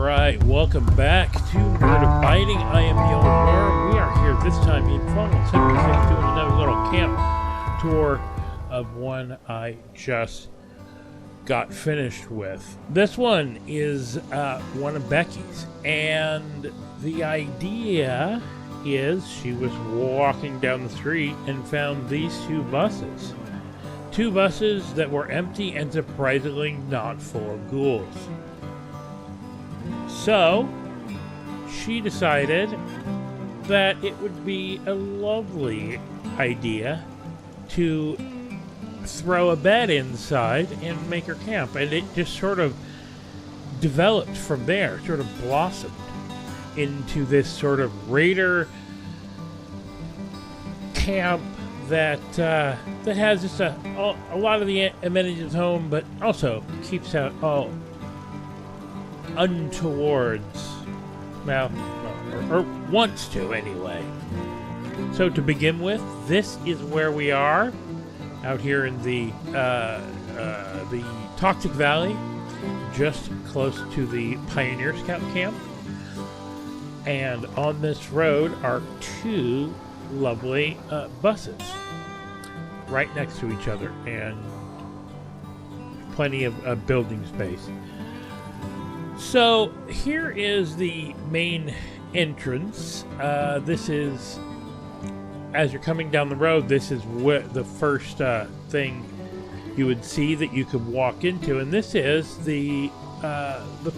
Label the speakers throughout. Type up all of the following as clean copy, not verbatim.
Speaker 1: Alright, welcome back to Nerd Abiding. I am the Old Worm. We are here this time in FO76 doing another little camp tour of one I just got finished with. This one is one of Becky's, and the idea is she was walking down the street and found these two buses. Two buses that were empty and surprisingly not full of ghouls. So, she decided that it would be a lovely idea to throw a bed inside and make her camp. And it just sort of developed from there, sort of blossomed into this sort of raider camp that has just a lot of the amenities at home, but also keeps out all untowards, well, or wants to anyway. So to begin with, this is where we are, out here in the Toxic Valley, just close to the Pioneer Scout camp. And on this road are two lovely buses right next to each other, and plenty of building space. So here is the main entrance. This is, as you're coming down the road, this is the first thing you would see that you could walk into, and this is the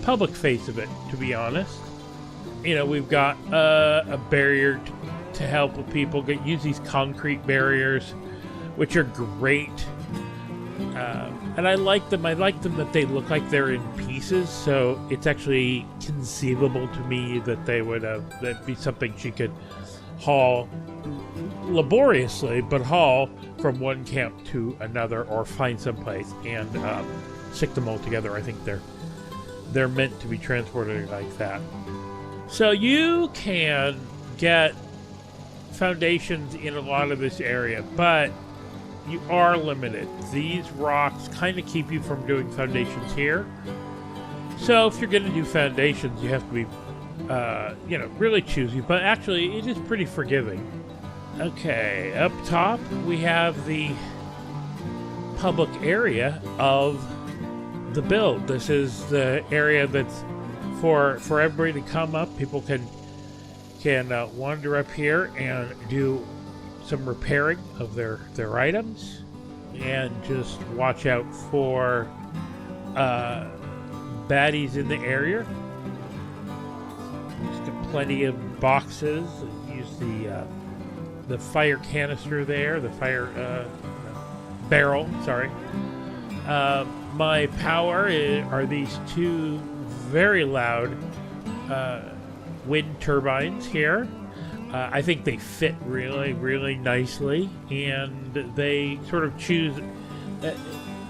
Speaker 1: public face of it, to be honest. You know, we've got a barrier to help with people use these concrete barriers, which are great. And I like them. I like them that they look like they're in pieces, so it's actually conceivable to me that they would that'd be something she could haul laboriously, but haul from one camp to another, or find someplace and stick them all together. I think they're meant to be transported like that. So you can get foundations in a lot of this area, but you are limited. These rocks kind of keep you from doing foundations here. So if you're going to do foundations, you have to be, really choosy. But actually, it is pretty forgiving. Okay, up top we have the public area of the build. This is the area that's for everybody to come up. People can wander up here and do some repairing of their items, and just watch out for baddies in the area. Just got plenty of boxes. Use the fire canister there, the fire barrel. Sorry. My power are these two very loud wind turbines here. I think they fit really, really nicely, and they sort of choose...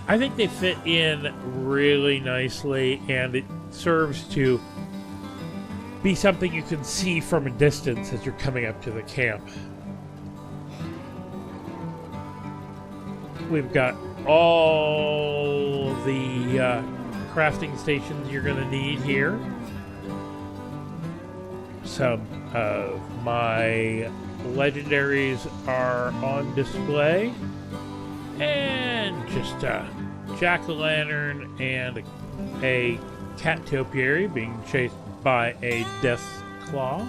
Speaker 1: I think they fit in really nicely, and it serves to be something you can see from a distance as you're coming up to the camp. We've got all the crafting stations you're going to need here. Some of my legendaries are on display, and just a jack-o'-lantern and a cat topiary being chased by a death claw.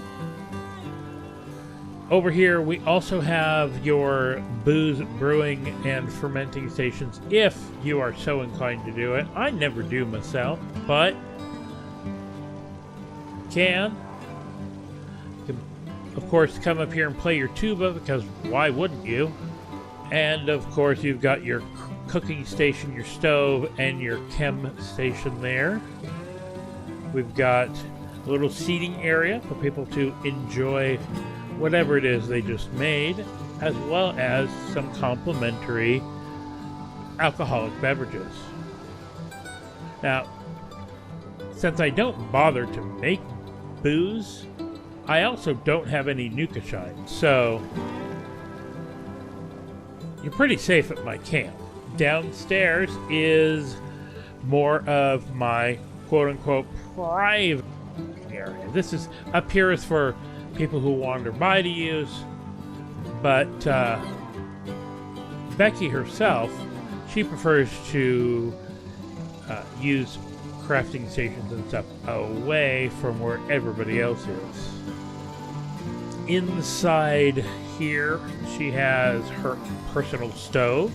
Speaker 1: Over here we also have your booze brewing and fermenting stations, if you are so inclined to do it. I never do myself, but can of course come up here and play your tuba, because why wouldn't you? And of course you've got your cooking station, your stove, and your chem station there. We've got a little seating area for people to enjoy whatever it is they just made, as well as some complimentary alcoholic beverages. Now, since I don't bother to make booze, I also don't have any Nuka Shine, so you're pretty safe at my camp. Downstairs is more of my quote-unquote private area. This is up here is for people who wander by to use, but Becky herself, she prefers to use crafting stations and stuff away from where everybody else is. Inside here, she has her personal stove,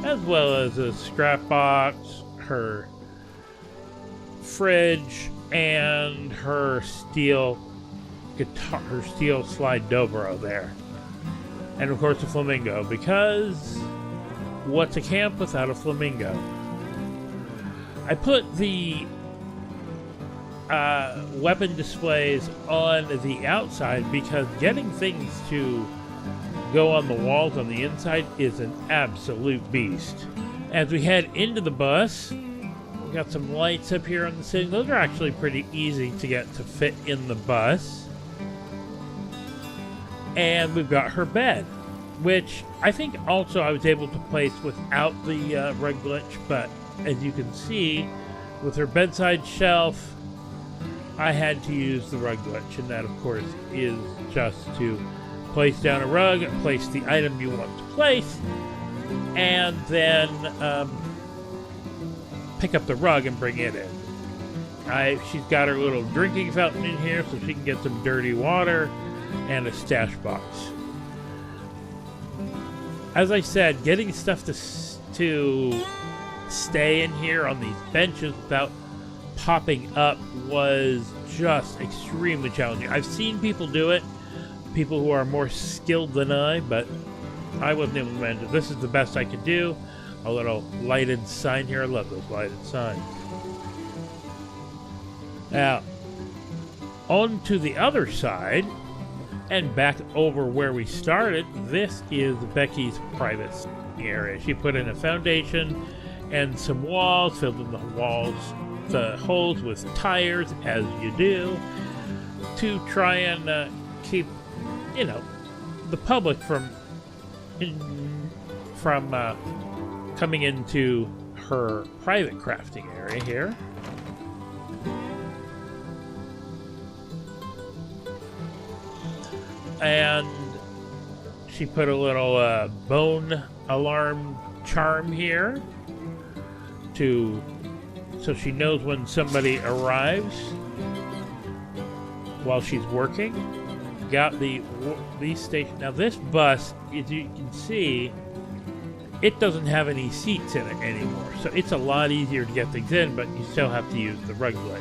Speaker 1: as well as a scrap box, her fridge, and her steel guitar, her steel slide dobro there. And of course a flamingo, because what's a camp without a flamingo? I put the weapon displays on the outside because getting things to go on the walls on the inside is an absolute beast. As we head into the bus, we got some lights up here on the ceiling. Those are actually pretty easy to get to fit in the bus. And we've got her bed, which I think also I was able to place without the rug glitch, but as you can see, with her bedside shelf, I had to use the rug glitch, and that of course is just to place down a rug, place the item you want to place, and then pick up the rug and bring it in. She's got her little drinking fountain in here so she can get some dirty water, and a stash box. As I said, getting stuff to stay in here on these benches without popping up was just extremely challenging. I've seen people do it, people who are more skilled than I, but I wasn't able to manage it. This is the best I could do. A little lighted sign here. I love those lighted signs. Now, on to the other side, and back over where we started, this is Becky's private area. She put in a foundation and some walls, filled in the holes with tires, as you do, to try and keep, the public from coming into her private crafting area here. And she put a little bone alarm charm here so she knows when somebody arrives while she's working. Got these stations. Now this bus, as you can see, it doesn't have any seats in it anymore, so it's a lot easier to get things in, but you still have to use the rug glitch.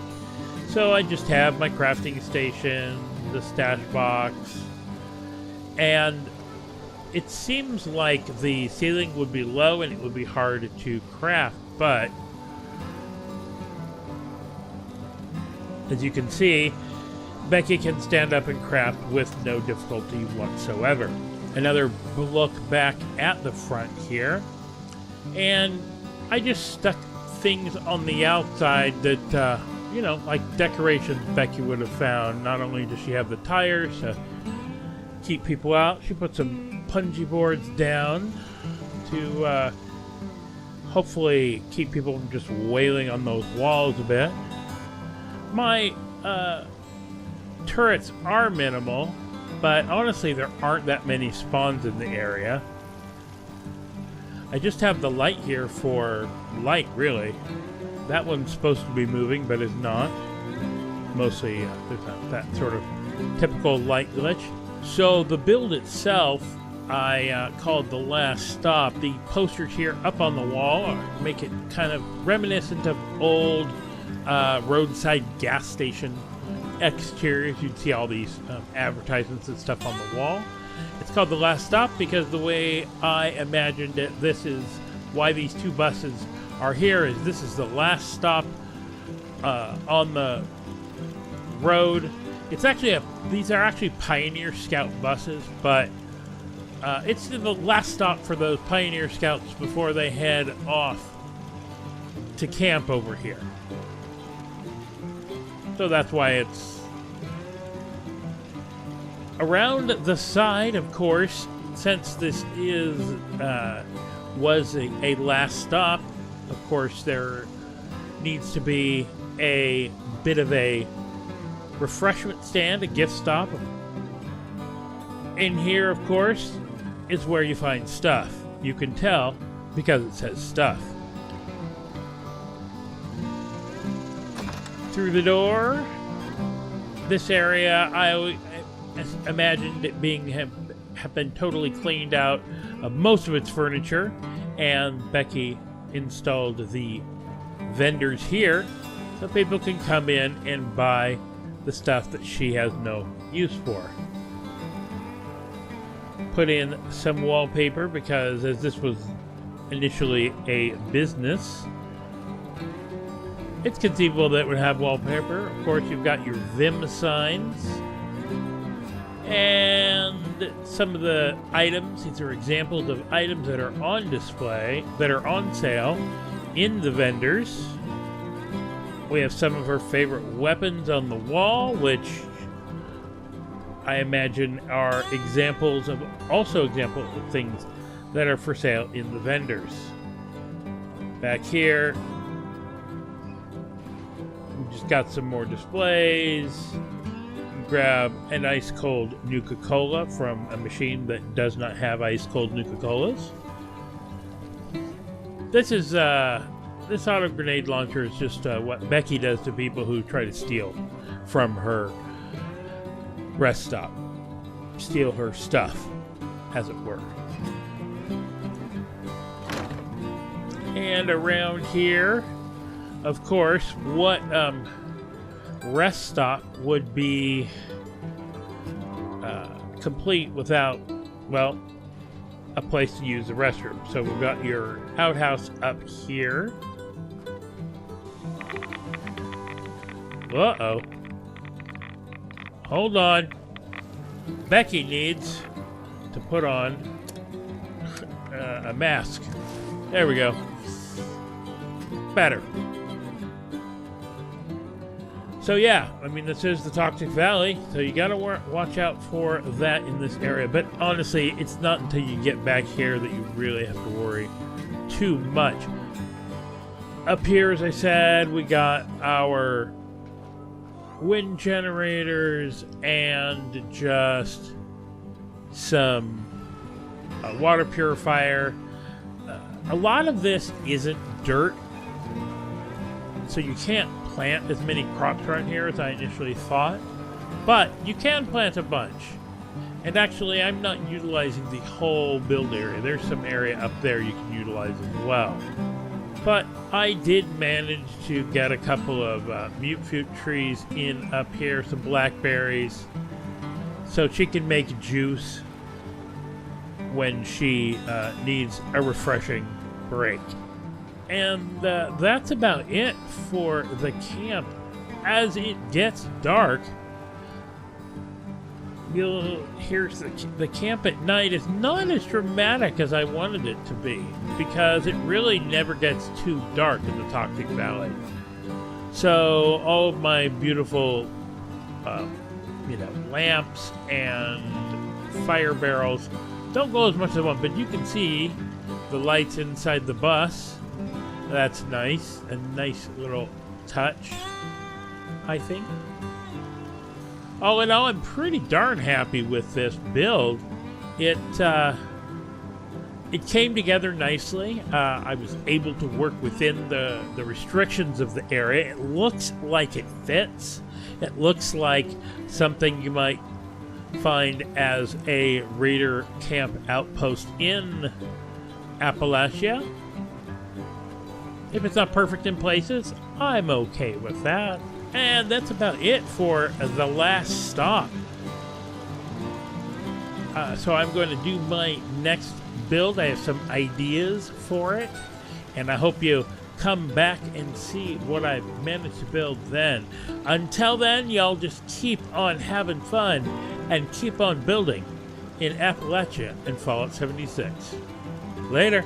Speaker 1: So I just have my crafting station, the stash box, and it seems like the ceiling would be low and it would be hard to craft, but as you can see, Becky can stand up and craft with no difficulty whatsoever. Another look back at the front here, and I just stuck things on the outside that, like decorations Becky would have found. Not only does she have the tires to keep people out, she put some punji boards down to hopefully keep people from just wailing on those walls a bit. My turrets are minimal, but honestly there aren't that many spawns in the area. I just have the light here for light, really. That one's supposed to be moving, but is not. Mostly there's that sort of typical light glitch. So the build itself, I called The Last Stop. The posters here up on the wall make it kind of reminiscent of old roadside gas station exteriors. You'd see all these advertisements and stuff on the wall. It's called The Last Stop because the way I imagined it, this is why these two buses are here, is this is the last stop on the road. It's actually these are actually Pioneer Scout buses, but it's the last stop for those Pioneer Scouts before they head off to camp over here. So that's why it's around the side, of course, since this was a last stop. Of course, there needs to be a bit of a refreshment stand, a gift stop. In here, of course, is where you find stuff. You can tell because it says stuff. Through the door, this area, I imagined it have been totally cleaned out of most of its furniture, and Becky installed the vendors here so people can come in and buy the stuff that she has no use for. Put in some wallpaper because as this was initially a business, it's conceivable that it would have wallpaper. Of course, you've got your Vim signs and some of the items. These are examples of items that are on display, that are on sale in the vendors. We have some of her favorite weapons on the wall, which I imagine are examples of things that are for sale in the vendors. Back here, we just got some more displays. Grab an ice cold Nuka-Cola from a machine that does not have ice cold Nuka-Colas. This is this auto grenade launcher is just what Becky does to people who try to steal from her rest stop. Steal her stuff, as it were. And around here, of course, what rest stop would be complete without, well, a place to use the restroom. So we've got your outhouse up here. Uh-oh. Hold on. Becky needs to put on a mask. There we go. Better. So yeah, I mean, this is the Toxic Valley, so you gotta watch out for that in this area. But honestly, it's not until you get back here that you really have to worry too much. Up here, as I said, we got our wind generators and just some water purifier. A lot of this isn't dirt, so you can't plant as many crops around here as I initially thought, but you can plant a bunch. And actually, I'm not utilizing the whole build area. There's some area up there you can utilize as well. But I did manage to get a couple of mute trees in up here, some blackberries, so she can make juice when she needs a refreshing break. And that's about it for the camp. As it gets dark, you'll hear the camp at night is not as dramatic as I wanted it to be, because it really never gets too dark in the Toxic Valley. So all of my beautiful, lamps and fire barrels don't go as much as I want, but you can see the lights inside the bus. That's nice. A nice little touch, I think. All in all, I'm pretty darn happy with this build. It came together nicely. I was able to work within the restrictions of the area. It looks like it fits. It looks like something you might find as a raider camp outpost in Appalachia. If it's not perfect in places, I'm okay with that. And that's about it for the last stop. So I'm going to do my next build. I have some ideas for it, and I hope you come back and see what I've managed to build then. Until then, y'all just keep on having fun and keep on building in Appalachia and Fallout 76. Later.